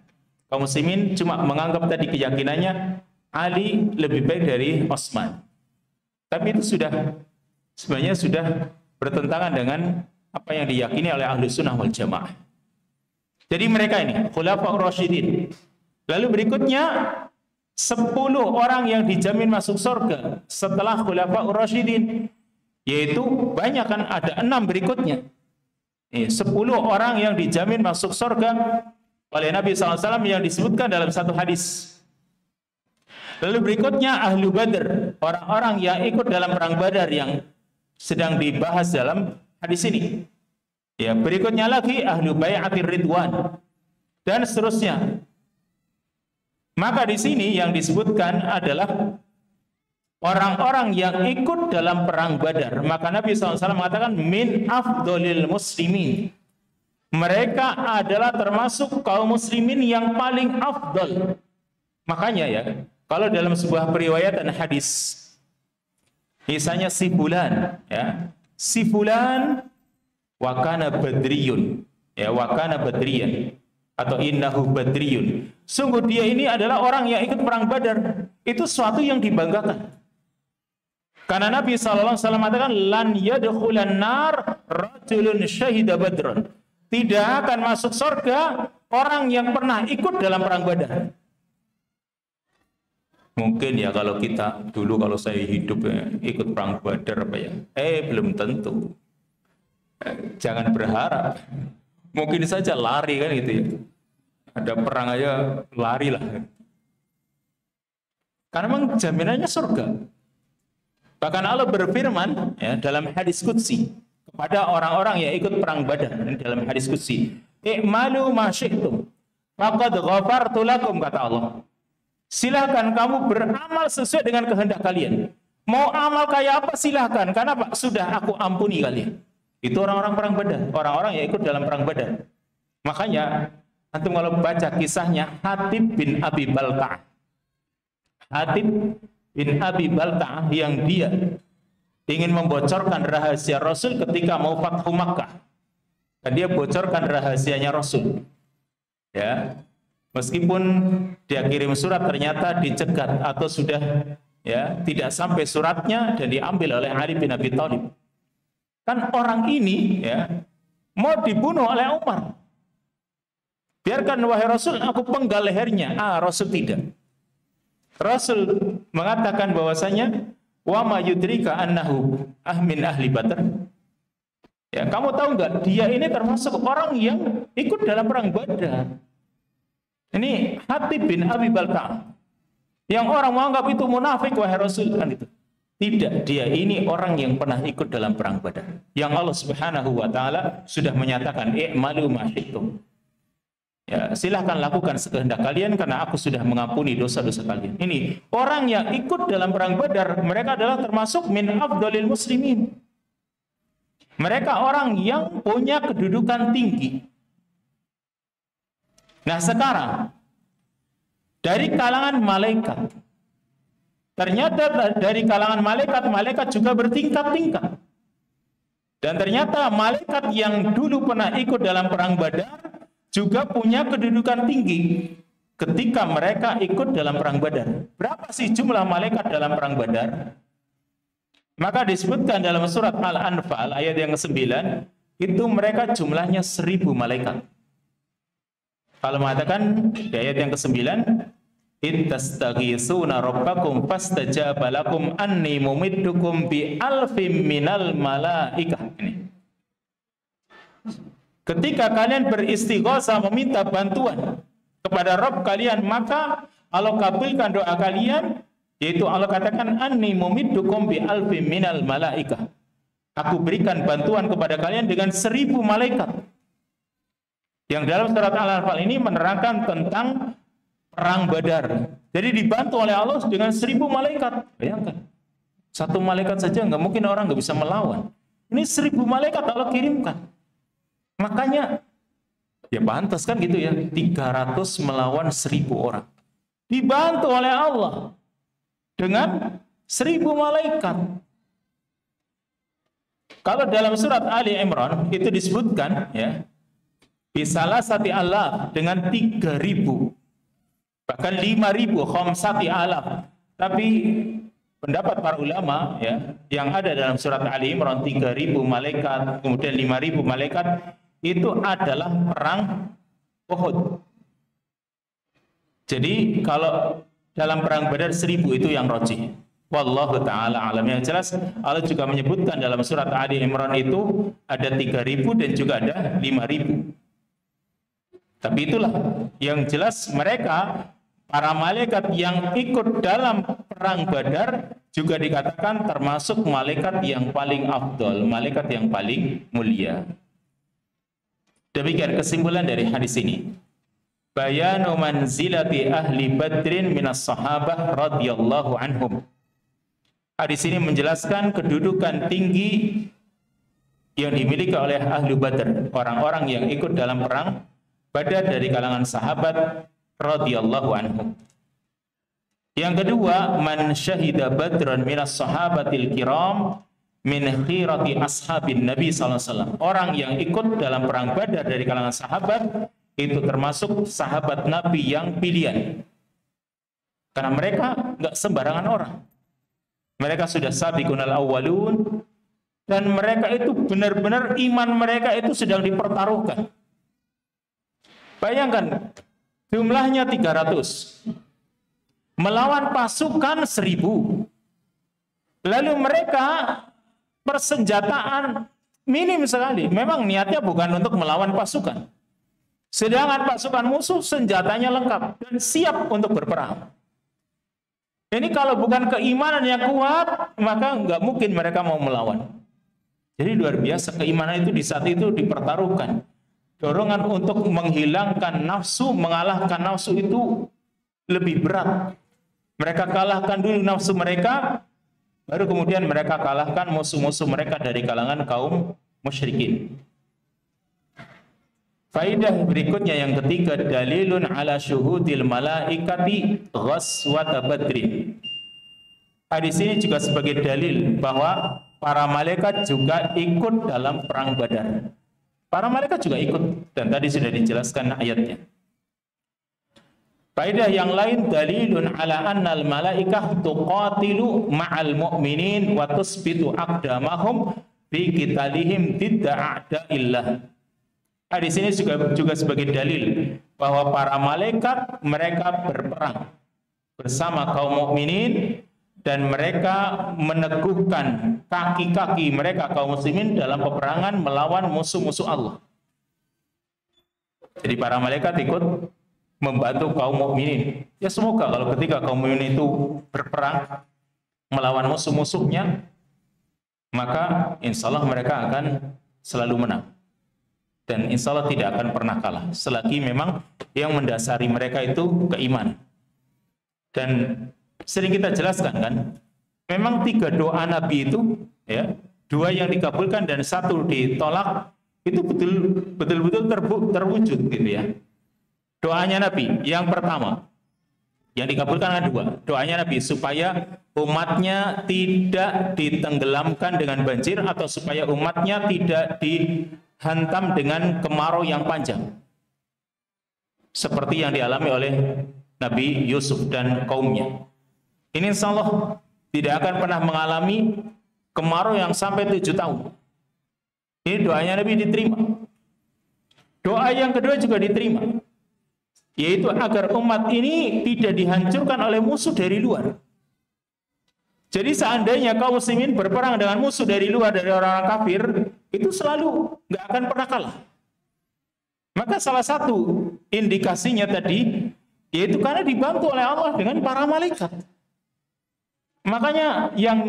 kaum muslimin, cuma menganggap tadi keyakinannya Ali lebih baik dari Utsman. Tapi itu sebenarnya sudah bertentangan dengan apa yang diyakini oleh ahli sunnah wal jamaah. Jadi mereka ini khulafaur rasyidin. Lalu berikutnya 10 orang yang dijamin masuk surga setelah khulafaur rasyidin, yaitu banyak kan, ada 6 berikutnya. 10 orang yang dijamin masuk surga oleh Nabi SAW yang disebutkan dalam satu hadis. Lalu berikutnya ahlu Badr, orang-orang yang ikut dalam perang Badar yang sedang dibahas dalam hadis ini. Ya, berikutnya lagi ahlu bai'atir ridwan dan seterusnya. Maka di sini yang disebutkan adalah orang-orang yang ikut dalam perang Badar. Maka Nabi SAW mengatakan min afdolil muslimin. Mereka adalah termasuk kaum muslimin yang paling afdol. Makanya ya, kalau dalam sebuah periwayatan hadis Misalnya si fulan, ya. Si fulan wa kana badriyun, ya, wa kana badriyan atau innahu badriyun. Sungguh dia ini adalah orang yang ikut perang Badar. Itu suatu yang dibanggakan. Karena Nabi SAW mengatakan lan yadkhulan nar rajulun syahida badrun. Tidak akan masuk surga orang yang pernah ikut dalam perang Badar. Mungkin ya kalau kita dulu, kalau saya hidup ya, ikut perang Badar apa ya? Belum tentu. Jangan berharap. Mungkin saja lari kan gitu ya. Ada perang aja lari lah. Karena memang jaminannya surga. Bahkan Allah berfirman ya, dalam hadis qudsi kepada orang-orang yang ikut perang Badar, dalam hadis qudsi, "I'malu ma syi'tum faqad ghafartu lakum," kata Allah. Silakan kamu beramal sesuai dengan kehendak kalian. Mau amal kayak apa silahkan, karena Pak sudah aku ampuni kalian. Itu orang-orang perang Badar, orang-orang yang ikut dalam perang Badar. Makanya antum kalau baca kisahnya Hatib bin Abi Balta'ah. Hatib bin Abi Balta'ah yang dia ingin membocorkan rahasia Rasul ketika mau Fathu Makkah. Dan dia bocorkan rahasianya Rasul. Ya. Meskipun dia kirim surat ternyata dicegat atau sudah ya tidak sampai suratnya dan diambil oleh Ali bin Abi Thalib. Kan orang ini ya mau dibunuh oleh Umar. Biarkan wahai Rasul, aku penggal lehernya. Rasul tidak. Rasul mengatakan bahwasanya wa ma yudrika annahu min ahli Badar. Ya, kamu tahu enggak dia ini termasuk orang yang ikut dalam perang Badar. Ini Hatib bin Abi Balta'ah. Yang orang menganggap itu munafik wahai Rasul kan itu. Tidak, dia ini orang yang pernah ikut dalam perang Badar. Yang Allah Subhanahu wa taala sudah menyatakan i'malu ma syi'tum. Ya, silahkan lakukan sekehendak kalian karena aku sudah mengampuni dosa-dosa kalian. Ini orang yang ikut dalam perang Badar, mereka adalah termasuk min afdalil muslimin. Mereka orang yang punya kedudukan tinggi. Nah sekarang dari kalangan malaikat, ternyata dari kalangan malaikat juga bertingkat-tingkat. Dan ternyata malaikat yang dulu pernah ikut dalam perang Badar juga punya kedudukan tinggi ketika mereka ikut dalam perang Badar. Berapa sih jumlah malaikat dalam perang Badar? Maka disebutkan dalam surat Al-Anfal ayat yang ke-9, itu mereka jumlahnya 1000 malaikat. Kalau mengatakan di ayat yang ke-9, "Ittastaghisuna rabbakum fastajaba lakum anni mumiddukum bi alfim minal malaikah." Ketika kalian beristighosa meminta bantuan kepada Rabb kalian, maka Allah kabulkan doa kalian, yaitu Allah katakan anni mumiddukum bi alfim minal malaikah. Aku berikan bantuan kepada kalian dengan 1000 malaikat. Yang dalam surat Al-Anfal ini menerangkan tentang perang Badar. Jadi dibantu oleh Allah dengan 1000 malaikat. Bayangkan, satu malaikat saja nggak mungkin orang nggak bisa melawan. Ini 1000 malaikat Allah kirimkan. Makanya ya pantas kan gitu ya, 300 melawan 1000 orang. Dibantu oleh Allah dengan 1000 malaikat. Kalau dalam surat Ali Imran itu disebutkan ya, bisalah sati alaf dengan 3000, bahkan 5000 khamsati alaf. Tapi pendapat para ulama ya yang ada dalam surat Ali Imran 3000 malaikat kemudian 5000 malaikat itu adalah perang Uhud. Jadi kalau dalam perang Badar 1000 itu yang rajih. Wallahu ta'ala alam. Yang jelas Allah juga menyebutkan dalam surat Ali Imran itu ada 3000 dan juga ada 5000. Tapi itulah yang jelas mereka para malaikat yang ikut dalam perang Badar juga dikatakan termasuk malaikat yang paling afdol, malaikat yang paling mulia. Demikian kesimpulan dari hadis ini. Bayanu manzilati ahli badrin minas sahabah radhiyallahu anhum. Hadis ini menjelaskan kedudukan tinggi yang dimiliki oleh ahli Badar, orang-orang yang ikut dalam perang Badar dari kalangan sahabat radhiyallahu anhum. Yang kedua, man syahida badran minas sahabatil kiram min khirati ashabin Nabi sallallahu alaihi wasallam. Orang yang ikut dalam perang Badar dari kalangan sahabat itu termasuk sahabat Nabi yang pilihan. Karena mereka enggak sembarangan orang. Mereka sudah sabiqunal awwalun dan mereka itu benar-benar iman mereka itu sedang dipertaruhkan. Bayangkan jumlahnya 300 melawan pasukan 1000. Lalu mereka persenjataan minim sekali. Memang niatnya bukan untuk melawan pasukan. Sedangkan pasukan musuh senjatanya lengkap dan siap untuk berperang. Ini kalau bukan keimanan yang kuat, maka nggak mungkin mereka mau melawan. Jadi luar biasa keimanan itu di saat itu dipertaruhkan. Dorongan untuk menghilangkan nafsu, mengalahkan nafsu itu lebih berat. Mereka kalahkan dulu nafsu mereka, baru kemudian mereka kalahkan musuh-musuh mereka dari kalangan kaum musyrikin. Faidah berikutnya yang ketiga, dalilun ala syuhudil malaikati ghazwat Badrin. Hadis ini juga sebagai dalil bahwa para malaikat juga ikut dalam perang Badar. Para malaikat juga ikut dan tadi sudah dijelaskan ayatnya. Faedah yang lain, dalilun ala annal malaikah tuqatilu ma'al mu'minin wa tusbitu aqdamahum bi qitalihim didda a'da'illah. Hadis ini juga sebagai dalil bahwa para malaikat mereka berperang bersama kaum mukminin dan mereka meneguhkan kaki-kaki mereka kaum muslimin dalam peperangan melawan musuh-musuh Allah. Jadi para malaikat ikut membantu kaum mukminin. Ya semoga kalau ketika kaum mukminin itu berperang melawan musuh-musuhnya, maka insya Allah mereka akan selalu menang. Dan insya Allah tidak akan pernah kalah. Selagi memang yang mendasari mereka itu keimanan. Dan sering kita jelaskan kan, memang 3 doa Nabi itu, ya, 2 yang dikabulkan dan 1 ditolak, itu betul-betul terwujud gitu ya. Doanya Nabi yang pertama yang dikabulkan ada 2. Doanya Nabi supaya umatnya tidak ditenggelamkan dengan banjir atau supaya umatnya tidak dihantam dengan kemarau yang panjang seperti yang dialami oleh Nabi Yusuf dan kaumnya. Ini insya Allah tidak akan pernah mengalami kemarau yang sampai 7 tahun. Ini doanya Nabi diterima. Doa yang kedua juga diterima, yaitu agar umat ini tidak dihancurkan oleh musuh dari luar. Jadi seandainya kaum muslimin berperang dengan musuh dari luar, dari orang-orang kafir, itu selalu nggak akan pernah kalah. Maka salah satu indikasinya tadi, yaitu karena dibantu oleh Allah dengan para malaikat. Makanya yang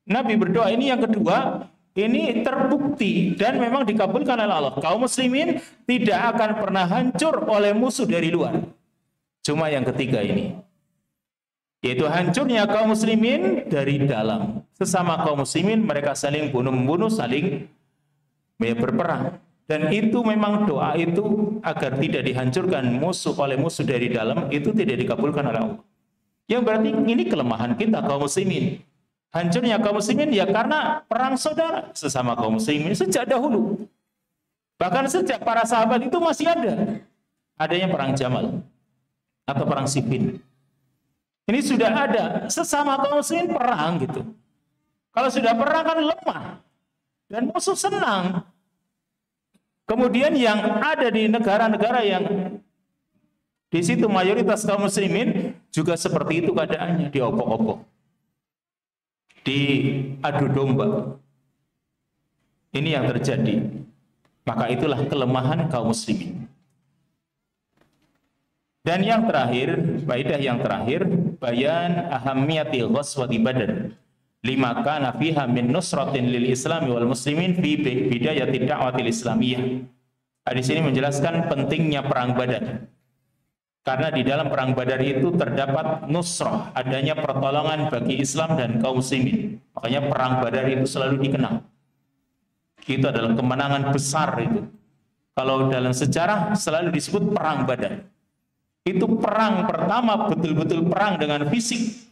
Nabi berdoa ini yang kedua, ini terbukti dan memang dikabulkan oleh Allah. Kaum muslimin tidak akan pernah hancur oleh musuh dari luar. Cuma yang ketiga ini, yaitu hancurnya kaum muslimin dari dalam. Sesama kaum muslimin mereka saling bunuh-membunuh, saling berperang. Dan itu memang doa itu agar tidak dihancurkan musuh oleh musuh dari dalam, itu tidak dikabulkan oleh Allah. Yang berarti ini kelemahan kita kaum muslimin. Hancurnya kaum muslimin ya karena perang saudara sesama kaum muslimin sejak dahulu. Bahkan sejak para sahabat itu masih adanya perang Jamal atau perang Siffin. Ini sudah ada sesama kaum muslimin perang gitu. Kalau sudah perang kan lemah dan musuh senang. Kemudian yang ada di negara-negara yang di situ mayoritas kaum muslimin juga seperti itu keadaannya, diopok-opok, diadu domba. Ini yang terjadi. Maka itulah kelemahan kaum muslimin. Dan yang terakhir, faedah yang terakhir, bayan ahammiyati ghazwati Badr lima kana fiha min nusratin lil islami wal muslimin fi bidayati da'watil islamiyah. Hadis ini menjelaskan pentingnya perang Badar. Karena di dalam perang Badar itu terdapat nusrah, adanya pertolongan bagi Islam dan kaum muslimin. Makanya perang Badar itu selalu dikenal. Itu adalah kemenangan besar itu. Kalau dalam sejarah selalu disebut perang Badar. Itu perang pertama, betul-betul perang dengan fisik,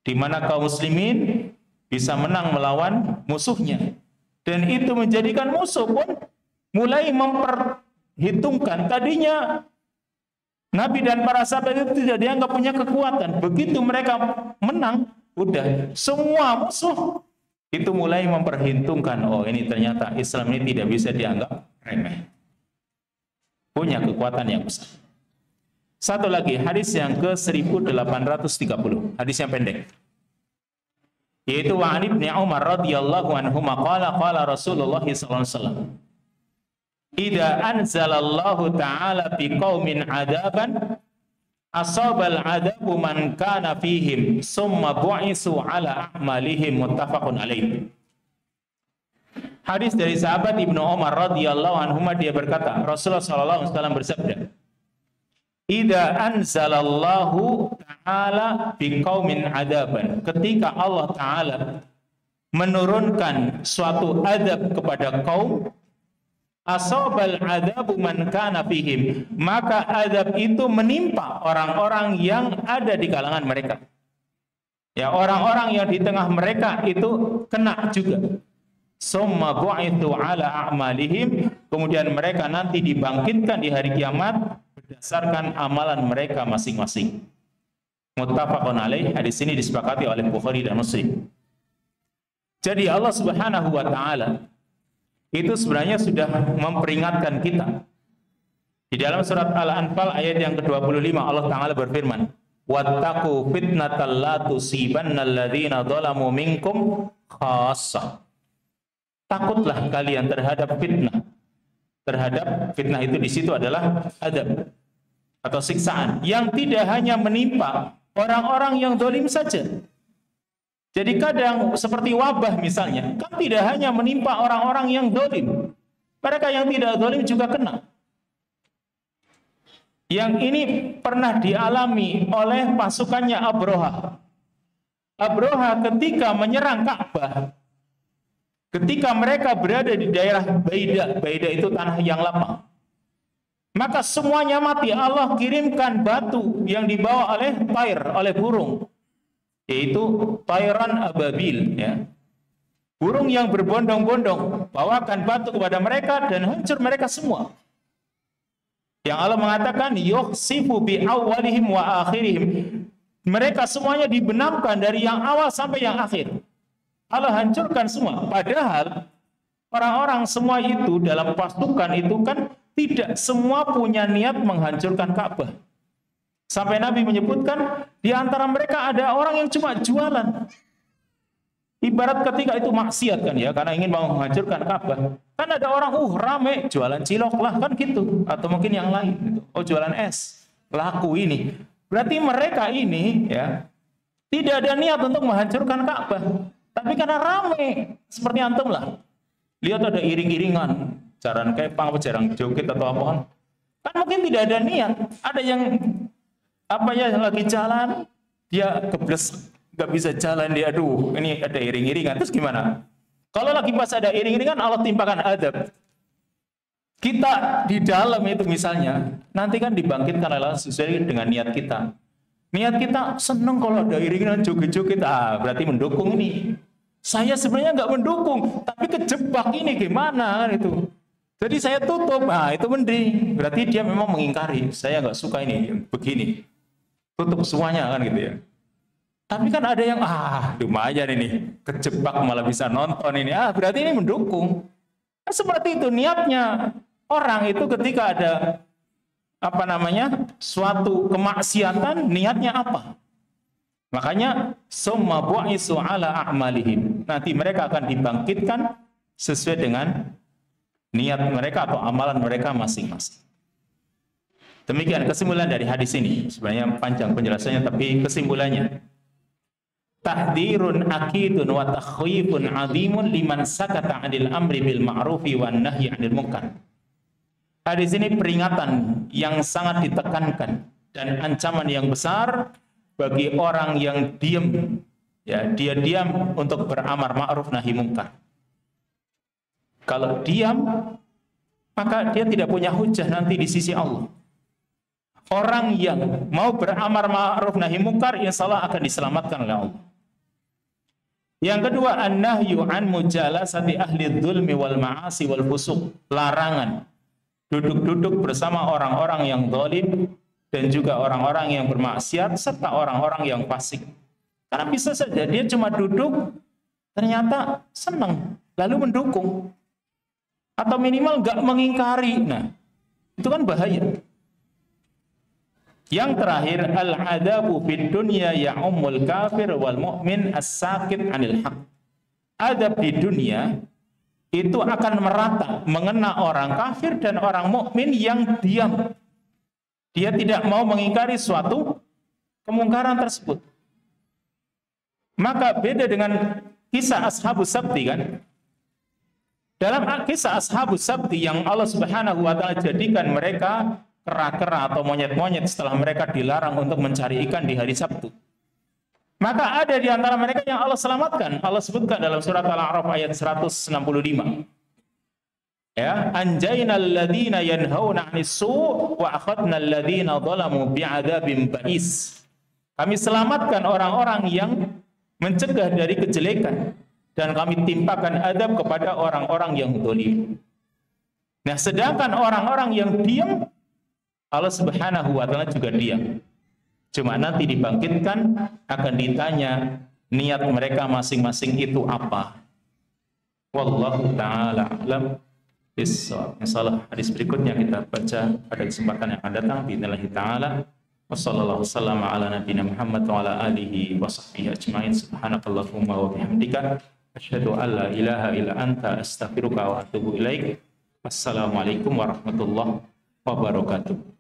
di mana kaum muslimin bisa menang melawan musuhnya. Dan itu menjadikan musuh pun mulai memperhitungkan. Tadinya Nabi dan para sahabat itu tidak dianggap punya kekuatan. Begitu mereka menang, udah semua musuh itu mulai memperhitungkan, oh ini ternyata Islam ini tidak bisa dianggap remeh. Punya kekuatan yang besar. Satu lagi, hadis yang ke-1830, hadis yang pendek. Yaitu wa Ibnu Umar radhiyallahu anhu qala qala Rasulullah sallallahu alaihi wasallam, idza anzalallahu ta'ala fi qaumin adaban asabal adabu man kana fihim summa bu'isu ala a'malihim, muttafaqun alaih. Hadis dari sahabat Ibnu Umar radhiyallahu anhu, dia berkata, Rasulullah sallallahu alaihi wasallam bersabda, idza anzalallahu ta'ala fi qaumin adaban, ketika Allah taala menurunkan suatu adab kepada kaum, asabal adabu man kana fihim, maka adab itu menimpa orang-orang yang ada di kalangan mereka. Ya, orang-orang yang di tengah mereka itu kena juga. Summa bu'ithu ala a'malihim, kemudian mereka nanti dibangkitkan di hari kiamat berdasarkan amalan mereka masing-masing. Muttafaqun alaih, hadis ini disepakati oleh Bukhari dan Muslim. Jadi Allah Subhanahu wa taala itu sebenarnya sudah memperingatkan kita. Di dalam surat Al-Anfal ayat yang ke-25 Allah taala berfirman, wattaqu fitnatal la tusibannal ladzina dzalamu minkum khassah. Takutlah kalian terhadap fitnah. Terhadap fitnah itu di situ adalah adab atau siksaan yang tidak hanya menimpa orang-orang yang zalim saja. Jadi kadang seperti wabah misalnya, kan tidak hanya menimpa orang-orang yang zalim. Mereka yang tidak zalim juga kena. Yang ini pernah dialami oleh pasukannya Abroha. Abroha ketika menyerang Ka'bah, ketika mereka berada di daerah Baida, Baida itu tanah yang lapang, maka semuanya mati. Allah kirimkan batu yang dibawa oleh tair, oleh burung, yaitu tairan ababil, ya. Burung yang berbondong-bondong bawakan batu kepada mereka dan hancur mereka semua. Yang Allah mengatakan yukhsifu bi awwalihim wa akhirihim. Mereka semuanya dibenamkan dari yang awal sampai yang akhir. Allah hancurkan semua. Padahal orang-orang semua itu dalam pasukan itu kan tidak semua punya niat menghancurkan Ka'bah. Sampai Nabi menyebutkan di antara mereka ada orang yang cuma jualan. Ibarat ketika itu maksiat kan ya, karena ingin mau menghancurkan Ka'bah. Kan ada orang rame jualan cilok lah kan gitu, atau mungkin yang lain gitu. Oh jualan es, laku ini. Berarti mereka ini ya tidak ada niat untuk menghancurkan Ka'bah. Tapi karena rame, seperti antum lah. Lihat ada iring-iringan, jaran kepang, jarang joget atau apa. Kan mungkin tidak ada niat. Ada yang lagi jalan, dia kebles, nggak bisa jalan dia. Aduh, ini ada iring-iringan. Terus gimana? Kalau lagi pas ada iring-iringan, Allah timpakan adab. Kita di dalam itu misalnya, nanti kan dibangkitkan Allah sesuai dengan niat kita. Niat kita seneng kalau ada iringan joget-joget, berarti mendukung ini. Saya sebenarnya nggak mendukung, tapi kejebak ini gimana kan itu. Jadi saya tutup, itu mending. Berarti dia memang mengingkari, saya nggak suka ini, begini. Tutup semuanya kan gitu ya. Tapi kan ada yang, lumayan ini, kejebak malah bisa nonton ini, berarti ini mendukung. Nah, seperti itu niatnya orang itu ketika ada suatu kemaksiatan, niatnya apa? Makanya summa bu'isu ala a'malihim. Nanti mereka akan dibangkitkan sesuai dengan niat mereka atau amalan mereka masing-masing. Demikian kesimpulan dari hadis ini. Sebenarnya panjang penjelasannya, tapi kesimpulannya tahdzirun akidun wa takhwifun 'azimun liman sakata 'anil amri bil ma'rufi wan nahyi 'anil munkar. Hadis ini peringatan yang sangat ditekankan dan ancaman yang besar bagi orang yang diam, ya, dia diam untuk beramar ma'ruf nahi munkar. Kalau diam, maka dia tidak punya hujah nanti di sisi Allah. orang yang mau beramar ma'ruf nahi munkar insya Allah akan diselamatkan oleh Allah. Yang kedua, an-nahyu an mujalasati ahli dzulmi wal ma'asi wal fusuq. Larangan duduk-duduk bersama orang-orang yang zalim dan juga orang-orang yang bermaksiat serta orang-orang yang fasik. Karena bisa saja dia cuma duduk ternyata senang lalu mendukung atau minimal enggak mengingkari. Nah, itu kan bahaya. Yang terakhir, al-adabu fid dunya ya'ummul kafir wal mu'min as-sakit 'anil haq. Adab di dunia itu akan merata mengena orang kafir dan orang mukmin yang diam. Dia tidak mau mengingkari suatu kemungkaran tersebut. Maka beda dengan kisah Ashabus Sabti kan? Dalam kisah Ashabus Sabti yang Allah Subhanahu wa taala jadikan mereka kera-kera atau monyet-monyet setelah mereka dilarang untuk mencari ikan di hari Sabtu. Maka ada di antara mereka yang Allah selamatkan. Allah sebutkan dalam surat Al-A'raf ayat 165. Ya, anjaynal ladzina yanhauna 'anis su' wa akhadnal ladzina zalamu bi'adzabin ba'is. Kami selamatkan orang-orang yang mencegah dari kejelekan dan kami timpakan adab kepada orang-orang yang zalim. Nah, sedangkan orang-orang yang diam Allah Subhanahu wa taala juga diam. Cuma nanti dibangkitkan akan ditanya niat mereka masing-masing itu apa. Wallahu taala alam bissawab. Insyaallah hadis berikutnya kita baca pada kesempatan yang akan datang bismillah taala. Wassallallahu wasallam ala nabiyina Muhammad wa ala alihi wa sahbihi ajmain. Subhanakallahumma wa bihamdika asyhadu an la ilaha illa anta astaghfiruka wa atubu ilaik. Wassalamualaikum warahmatullahi wabarakatuh.